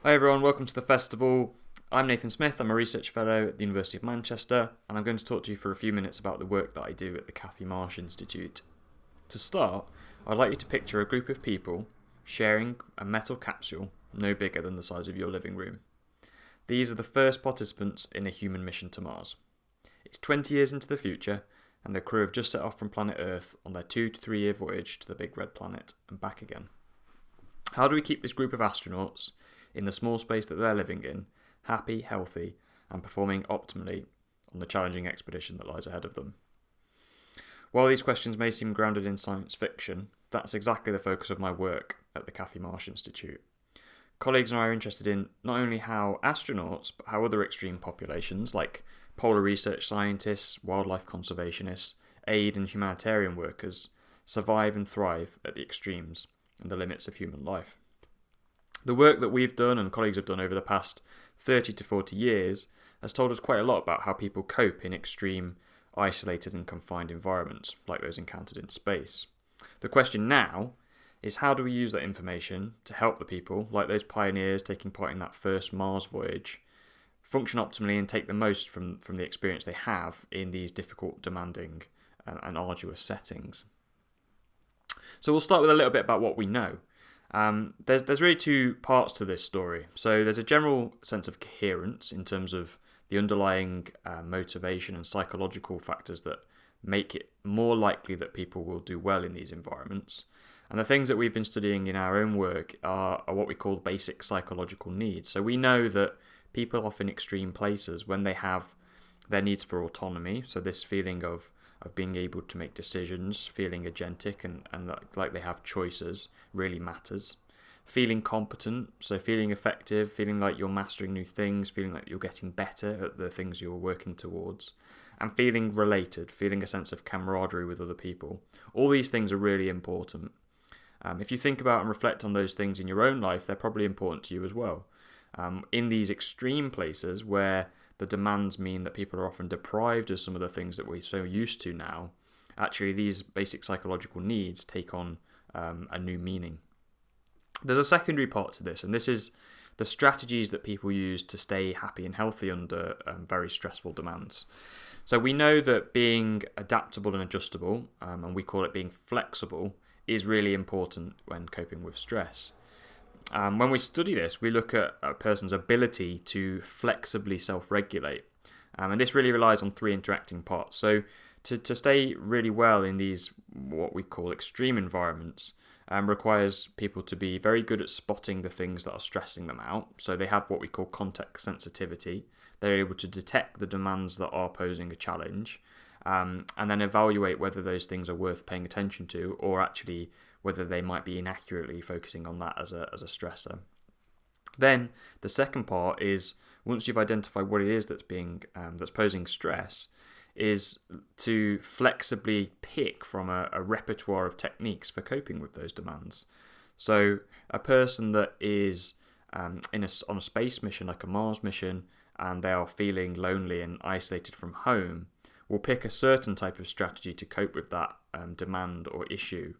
Hi everyone, welcome to the festival. I'm Nathan Smith, I'm a research fellow at the University of Manchester, and I'm going to talk to you for a few minutes about the work that I do at the Cathie Marsh Institute. To start, I'd like you to picture a group of people sharing a metal capsule no bigger than the size of your living room. These are the first participants in a human mission to Mars. It's 20 years into the future, and the crew have just set off from planet Earth on their 2 to 3 year voyage to the big red planet and back again. How do we keep this group of astronauts, in the small space that they're living in, happy, healthy, and performing optimally on the challenging expedition that lies ahead of them? While these questions may seem grounded in science fiction, that's exactly the focus of my work at the Cathie Marsh Institute. Colleagues and I are interested in not only how astronauts, but how other extreme populations like polar research scientists, wildlife conservationists, aid and humanitarian workers survive and thrive at the extremes and the limits of human life. The work that we've done and colleagues have done over the past 30 to 40 years has told us quite a lot about how people cope in extreme, isolated and confined environments, like those encountered in space. The question now is, how do we use that information to help the people, like those pioneers taking part in that first Mars voyage, function optimally and take the most from the experience they have in these difficult, demanding and arduous settings? So we'll start with a little bit about what we know. There's really two parts to this story. So there's a general sense of coherence in terms of the underlying motivation and psychological factors that make it more likely that people will do well in these environments. And the things that we've been studying in our own work are what we call basic psychological needs. So we know that people off in extreme places, when they have their needs for autonomy, so this feeling of being able to make decisions, feeling agentic and like they have choices really matters. Feeling competent, so feeling effective, feeling like you're mastering new things, feeling like you're getting better at the things you're working towards. And feeling related, feeling a sense of camaraderie with other people. All these things are really important. If you think about and reflect on those things in your own life, they're probably important to you as well. In these extreme places where the demands mean that people are often deprived of some of the things that we're so used to now, actually these basic psychological needs take on a new meaning. There's a secondary part to this, and this is the strategies that people use to stay happy and healthy under very stressful demands. So we know that being adaptable and adjustable, and we call it being flexible, is really important when coping with stress. When we study this, we look at a person's ability to flexibly self-regulate. And this really relies on three interacting parts. So to stay really well in these, what we call extreme environments, requires people to be very good at spotting the things that are stressing them out. So they have what we call context sensitivity. They're able to detect the demands that are posing a challenge, and then evaluate whether those things are worth paying attention to, or actually whether they might be inaccurately focusing on that as a stressor. Then the second part is, once you've identified what it is that's posing stress, is to flexibly pick from a repertoire of techniques for coping with those demands. So a person that is on a space mission, like a Mars mission, and they are feeling lonely and isolated from home, will pick a certain type of strategy to cope with that demand or issue,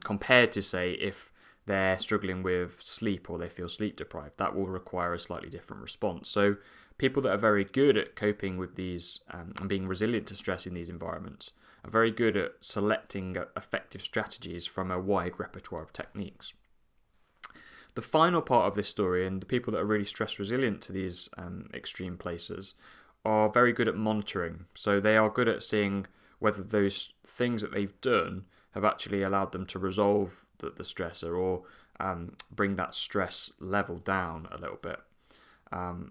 compared to, say, if they're struggling with sleep or they feel sleep deprived. That will require a slightly different response. So people that are very good at coping with these and being resilient to stress in these environments are very good at selecting effective strategies from a wide repertoire of techniques. The final part of this story, and the people that are really stress resilient to these extreme places, are very good at monitoring. So they are good at seeing whether those things that they've done have actually allowed them to resolve the stressor, or bring that stress level down a little bit.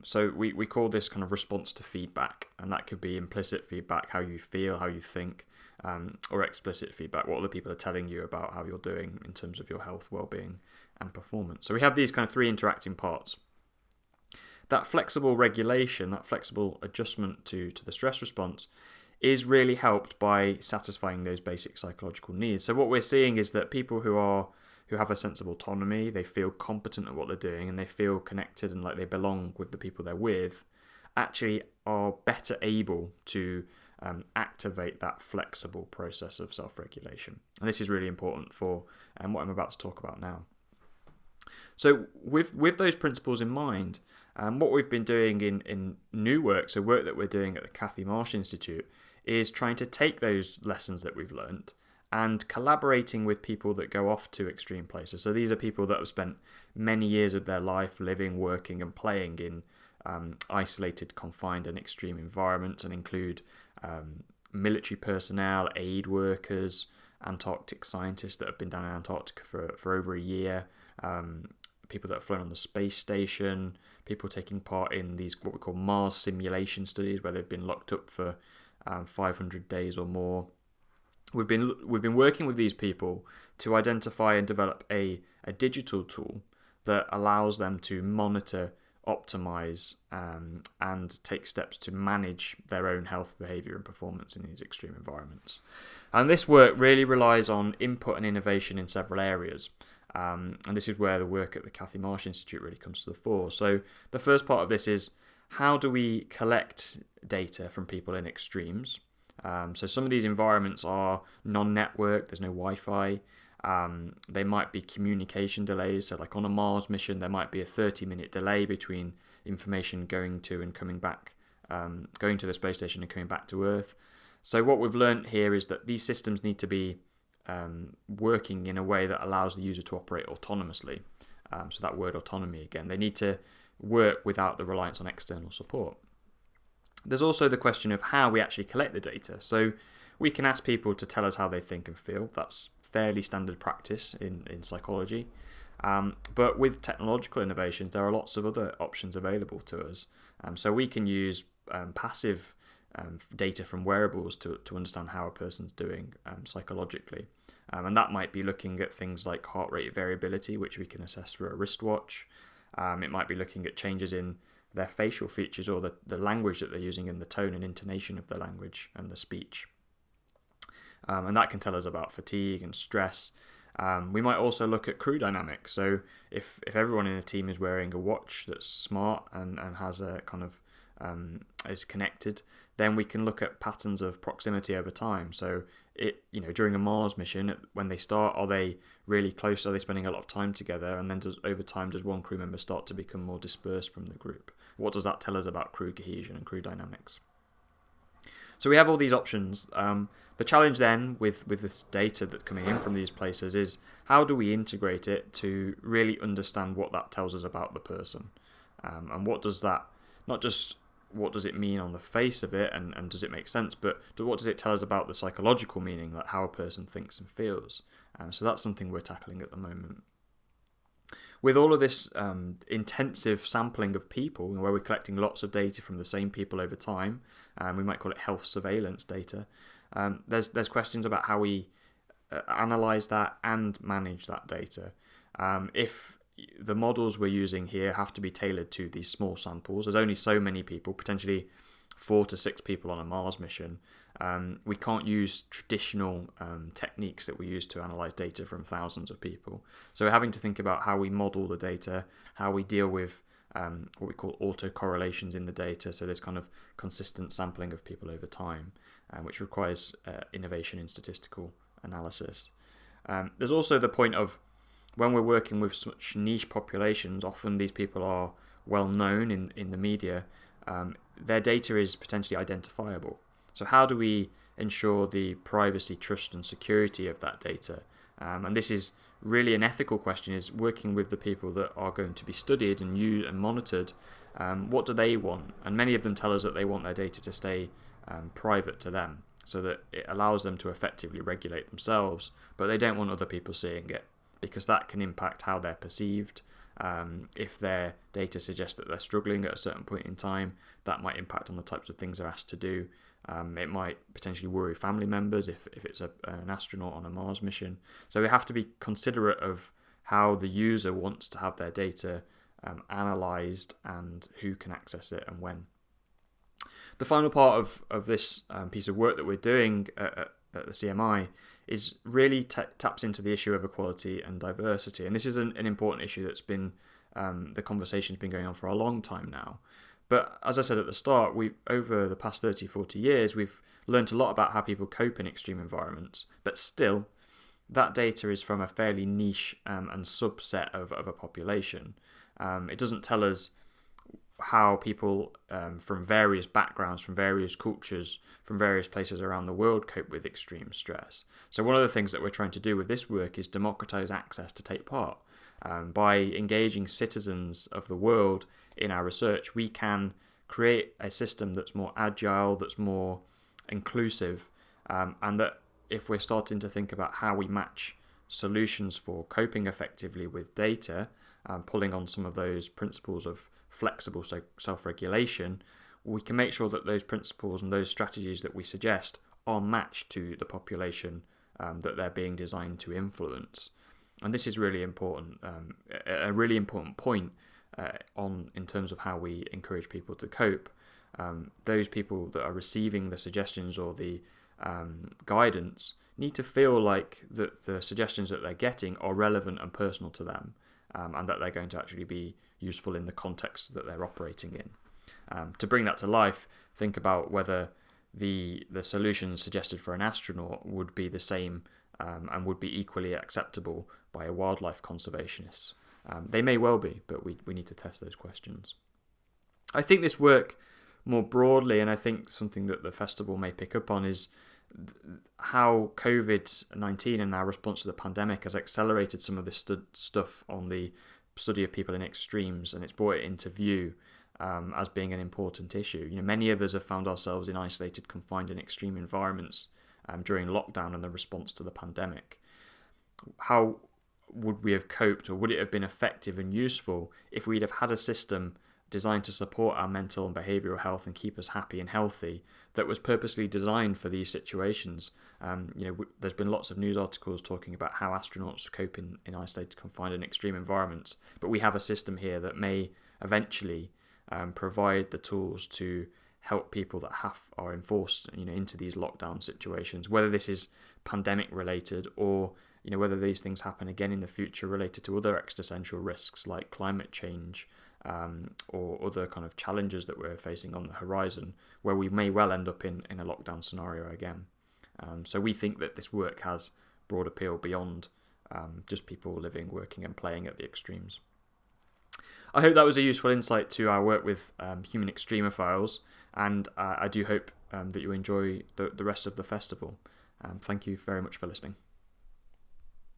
So we call this kind of response to feedback, and that could be implicit feedback, how you feel, how you think, or explicit feedback, what other people are telling you about how you're doing in terms of your health, well-being and performance. So we have these kind of three interacting parts. That flexible regulation, that flexible adjustment to the stress response, is really helped by satisfying those basic psychological needs. So what we're seeing is that people who have a sense of autonomy, they feel competent at what they're doing, and they feel connected and like they belong with the people they're with, actually are better able to activate that flexible process of self-regulation. And this is really important for what I'm about to talk about now. So with those principles in mind, what we've been doing in new work, so work that we're doing at the Cathie Marsh Institute, is trying to take those lessons that we've learnt and collaborating with people that go off to extreme places. So these are people that have spent many years of their life living, working and playing in isolated, confined and extreme environments, and include military personnel, aid workers, Antarctic scientists that have been down in Antarctica for over a year, people that have flown on the space station, people taking part in these what we call Mars simulation studies, where they've been locked up for 500 days or more. We've been working with these people to identify and develop a digital tool that allows them to monitor, optimize, and take steps to manage their own health, behavior, and performance in these extreme environments. And this work really relies on input and innovation in several areas. And this is where the work at the Cathie Marsh Institute really comes to the fore. So the first part of this is, how do we collect data from people in extremes? So some of these environments are non-network, there's no Wi-Fi. They might be communication delays. So like on a Mars mission, there might be a 30-minute delay between information going to and coming back, going to the space station and coming back to Earth. So what we've learned here is that these systems need to be working in a way that allows the user to operate autonomously. So that word autonomy again, they need to work without the reliance on external support. There's also the question of how we actually collect the data. So we can ask people to tell us how they think and feel. That's fairly standard practice in psychology. But with technological innovations, there are lots of other options available to us. So we can use passive data from wearables to understand how a person's doing psychologically. And that might be looking at things like heart rate variability, which we can assess through a wristwatch. It might be looking at changes in their facial features or the language that they're using and the tone and intonation of the language and the speech. And that can tell us about fatigue and stress. We might also look at crew dynamics. So if everyone in a team is wearing a watch that's smart and has a kind of is connected, then we can look at patterns of proximity over time. So during a Mars mission, when they start, are they really close? Are they spending a lot of time together? And then over time, does one crew member start to become more dispersed from the group? What does that tell us about crew cohesion and crew dynamics? So we have all these options. The challenge then with this data that's coming in from these places is, how do we integrate it to really understand what that tells us about the person? And what does that, not just what does it mean on the face of it and does it make sense, but what does it tell us about the psychological meaning, like how a person thinks and feels? So that's something we're tackling at the moment. With all of this intensive sampling of people, where we're collecting lots of data from the same people over time, we might call it health surveillance data, there's questions about how we analyse that and manage that data. If the models we're using here have to be tailored to these small samples, there's only so many people, potentially 4 to 6 people on a Mars mission. We can't use traditional techniques that we use to analyse data from thousands of people. So we're having to think about how we model the data, how we deal with what we call autocorrelations in the data, so there's kind of consistent sampling of people over time, which requires innovation in statistical analysis. There's also the point of, when we're working with such niche populations, often these people are well known in the media, their data is potentially identifiable. So how do we ensure the privacy, trust and security of that data? And this is really an ethical question, is working with the people that are going to be studied and used and monitored. What do they want? And many of them tell us that they want their data to stay private to them, so that it allows them to effectively regulate themselves, but they don't want other people seeing it, because that can impact how they're perceived. If their data suggests that they're struggling at a certain point in time, that might impact on the types of things they're asked to do. It might potentially worry family members if it's an astronaut on a Mars mission. So we have to be considerate of how the user wants to have their data analysed and who can access it and when. The final part of this piece of work that we're doing at the CMI is really taps into the issue of equality and diversity. And this is an important issue that's been, the conversation's been going on for a long time now. But as I said at the start, over the past 30, 40 years, we've learned a lot about how people cope in extreme environments. But still, that data is from a fairly niche and subset of a population. It doesn't tell us how people from various backgrounds, from various cultures, from various places around the world cope with extreme stress. So one of the things that we're trying to do with this work is democratize access to take part. By engaging citizens of the world in our research, we can create a system that's more agile, that's more inclusive, and that if we're starting to think about how we match solutions for coping effectively with data, pulling on some of those principles of flexible self-regulation, we can make sure that those principles and those strategies that we suggest are matched to the population that they're being designed to influence. And this is really important, a really important point in terms of how we encourage people to cope. Those people that are receiving the suggestions or the guidance need to feel like the suggestions that they're getting are relevant and personal to them, and that they're going to actually be useful in the context that they're operating in. To bring that to life, think about whether the solutions suggested for an astronaut would be the same and would be equally acceptable by a wildlife conservationist. They may well be, but we need to test those questions. I think this work more broadly, and I think something that the festival may pick up on, is how COVID-19 and our response to the pandemic has accelerated some of this stuff on the study of people in extremes, and it's brought it into view as being an important issue. Many of us have found ourselves in isolated, confined and extreme environments during lockdown and the response to the pandemic. How would we have coped, or would it have been effective and useful if we'd have had a system designed to support our mental and behavioural health and keep us happy and healthy that was purposely designed for these situations? There's been lots of news articles talking about how astronauts cope in isolated, confined and extreme environments, but we have a system here that may eventually provide the tools to help people that are enforced into these lockdown situations, whether this is pandemic related or whether these things happen again in the future related to other existential risks like climate change or other kind of challenges that we're facing on the horizon, where we may well end up in a lockdown scenario again. So we think that this work has broad appeal beyond just people living, working and playing at the extremes. I hope that was a useful insight to our work with human extremophiles, and I do hope that you enjoy the rest of the festival. Thank you very much for listening.